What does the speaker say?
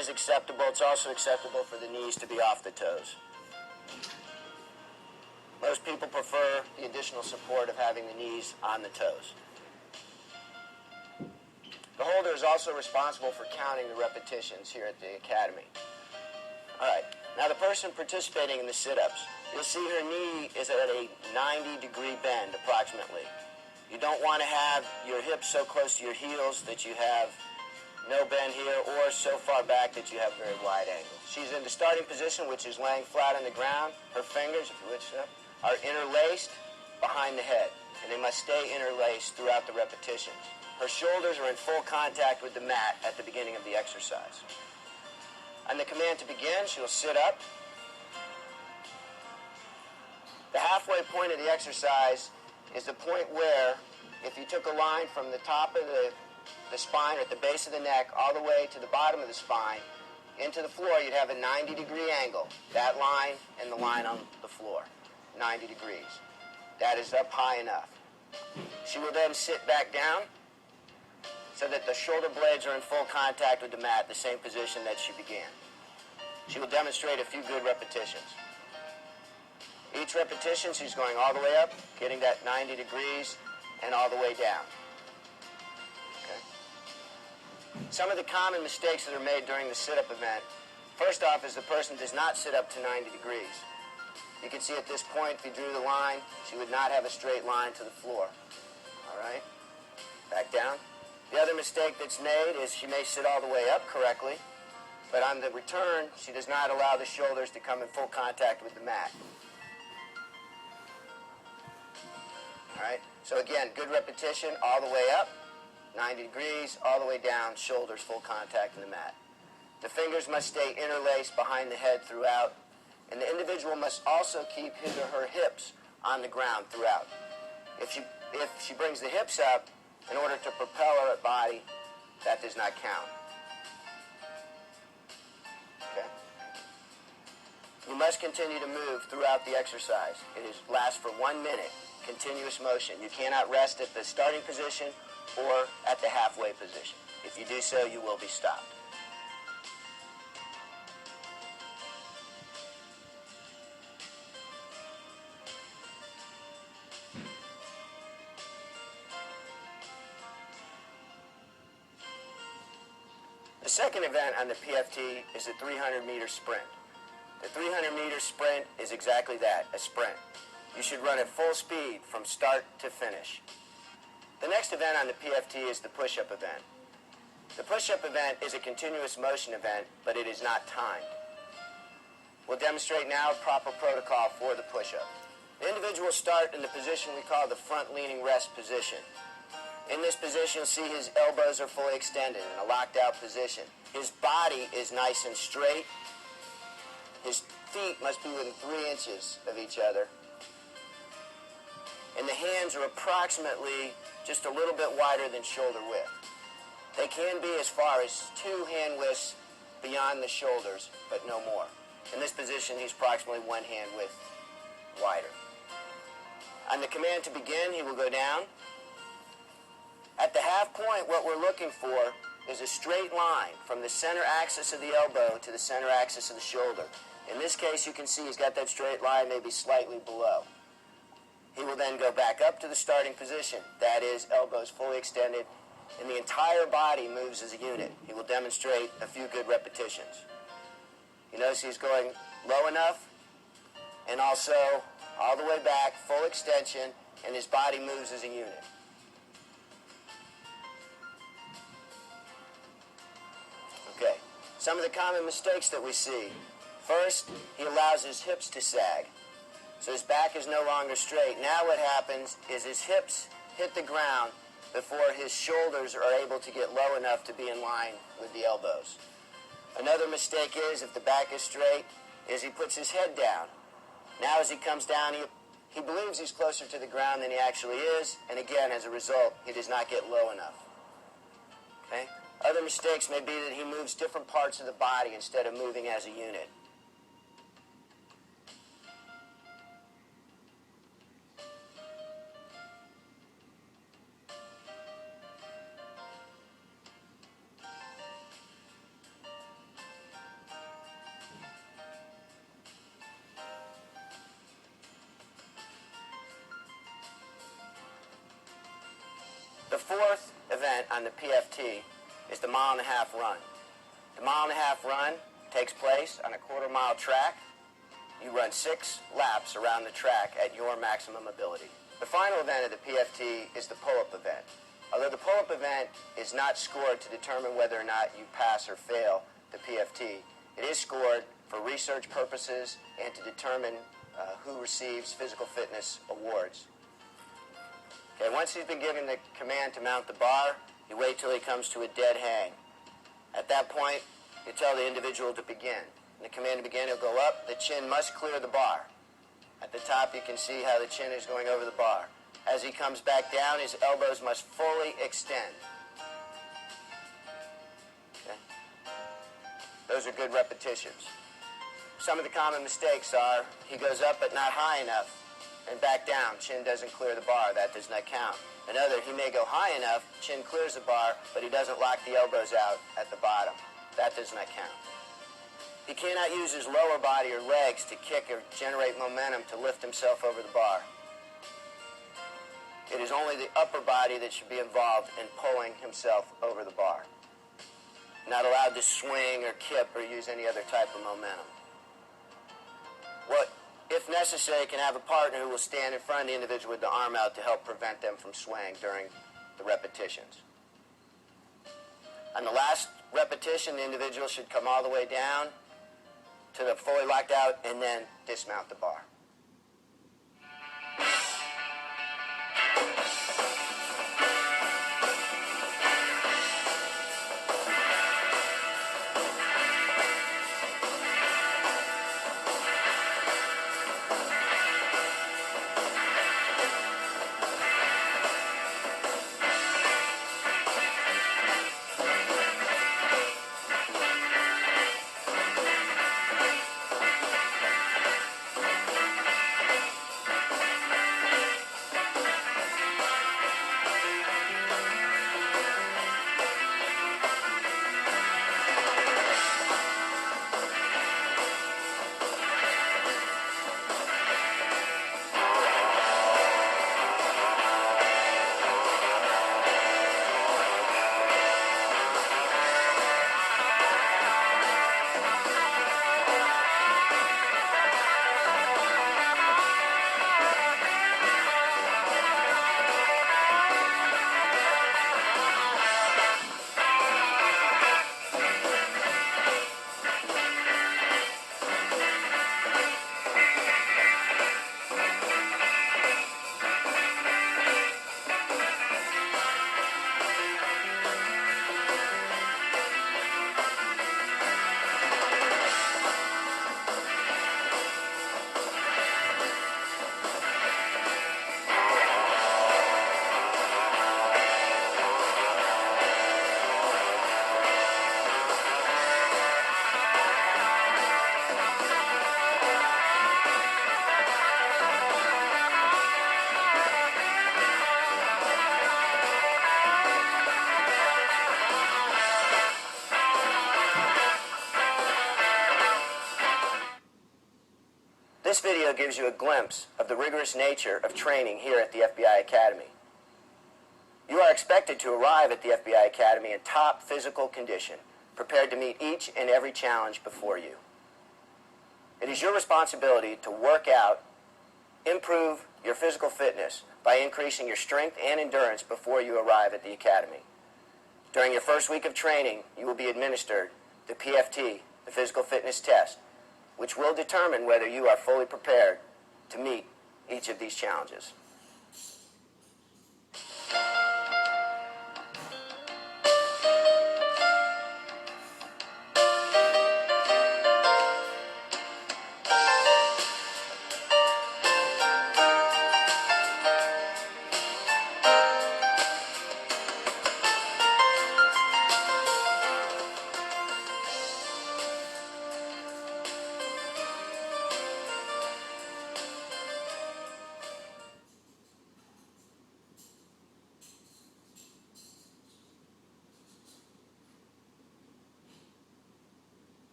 is acceptable. It's also acceptable for the knees to be off the toes. Most people prefer the additional support of having the knees on the toes. The holder is also responsible for counting the repetitions here at the academy. All right, now the person participating in the sit-ups, you'll see her knee is at a 90-degree bend approximately. You don't want to have your hips so close to your heels that you have no bend here, or so far back that you have very wide angles. She's in the starting position, which is laying flat on the ground. Her fingers, if you wish, are interlaced behind the head, and they must stay interlaced throughout the repetitions. Her shoulders are in full contact with the mat at the beginning of the exercise. On the command to begin, she will sit up. The halfway point of the exercise is the point where, if you took a line from the top of the spine or at the base of the neck all the way to the bottom of the spine into the floor, you'd have a 90-degree angle. That line and the line on the floor, 90 degrees. That is up high enough. She will then sit back down so that the shoulder blades are in full contact with the mat, the same position that she began. She will demonstrate a few good repetitions. Each repetition, she's going all the way up, getting that 90 degrees, and all the way down. Okay. Some of the common mistakes that are made during the sit-up event, first off, is the person does not sit up to 90 degrees. You can see at this point, if you drew the line, she would not have a straight line to the floor. All right? Back down. The other mistake that's made is she may sit all the way up correctly, but on the return, she does not allow the shoulders to come in full contact with the mat. All right? So again, good repetition all the way up, 90 degrees, all the way down, shoulders full contact in the mat. The fingers must stay interlaced behind the head throughout, and the individual must also keep his or her hips on the ground throughout. If she brings the hips up in order to propel her body, that does not count. Okay? You must continue to move throughout the exercise. It lasts for 1 minute, continuous motion. You cannot rest at the starting position or at the halfway position. If you do so, you will be stopped. The second event on the PFT is the 300-meter sprint. The 300-meter sprint is exactly that, a sprint. You should run at full speed from start to finish. The next event on the PFT is the push-up event. The push-up event is a continuous motion event, but it is not timed. We'll demonstrate now proper protocol for the push-up. The individual will start in the position we call the front-leaning rest position. In this position, you'll see his elbows are fully extended in a locked-out position. His body is nice and straight. His feet must be within 3 inches of each other. And the hands are approximately just a little bit wider than shoulder width. They can be as far as 2 hand widths beyond the shoulders, but no more. In this position, he's approximately 1 hand width wider. On the command to begin, he will go down. At the half point, what we're looking for is a straight line from the center axis of the elbow to the center axis of the shoulder. In this case, you can see he's got that straight line maybe slightly below. He will then go back up to the starting position. That is, elbows fully extended, and the entire body moves as a unit. He will demonstrate a few good repetitions. You notice he's going low enough, and also all the way back, full extension, and his body moves as a unit. Okay, some of the common mistakes that we see. First, he allows his hips to sag. So his back is no longer straight. Now what happens is his hips hit the ground before his shoulders are able to get low enough to be in line with the elbows. Another mistake is, if the back is straight, is he puts his head down. Now as he comes down, he believes he's closer to the ground than he actually is, and again, as a result, he does not get low enough. Okay? Other mistakes may be that he moves different parts of the body instead of moving as a unit. fourth event on the PFT is the 1.5 mile run. The 1.5 mile run takes place on a quarter-mile track. You run 6 laps around the track at your maximum ability. The final event of the PFT is the pull-up event. Although the pull-up event is not scored to determine whether or not you pass or fail the PFT, it is scored for research purposes and to determine who receives physical fitness awards. Okay, once he's been given the command to mount the bar, you wait till he comes to a dead hang. At that point, you tell the individual to begin. The command to begin, he'll go up. The chin must clear the bar. At the top, you can see how the chin is going over the bar. As he comes back down, his elbows must fully extend. Okay. Those are good repetitions. Some of the common mistakes are he goes up but not high enough and back down. Chin doesn't clear the bar. That does not count. Another, he may go high enough, chin clears the bar, but he doesn't lock the elbows out at the bottom. That does not count. He cannot use his lower body or legs to kick or generate momentum to lift himself over the bar. It is only the upper body that should be involved in pulling himself over the bar. Not allowed to swing or kip or use any other type of momentum. What, if necessary, can have a partner who will stand in front of the individual with the arm out to help prevent them from swaying during the repetitions. On the last repetition, the individual should come all the way down to the fully locked out and then dismount the bar. This video gives you a glimpse of the rigorous nature of training here at the FBI Academy. You are expected to arrive at the FBI Academy in top physical condition, prepared to meet each and every challenge before you. It is your responsibility to work out, improve your physical fitness by increasing your strength and endurance before you arrive at the Academy. During your first week of training, you will be administered the PFT, the Physical Fitness Test, which will determine whether you are fully prepared to meet each of these challenges.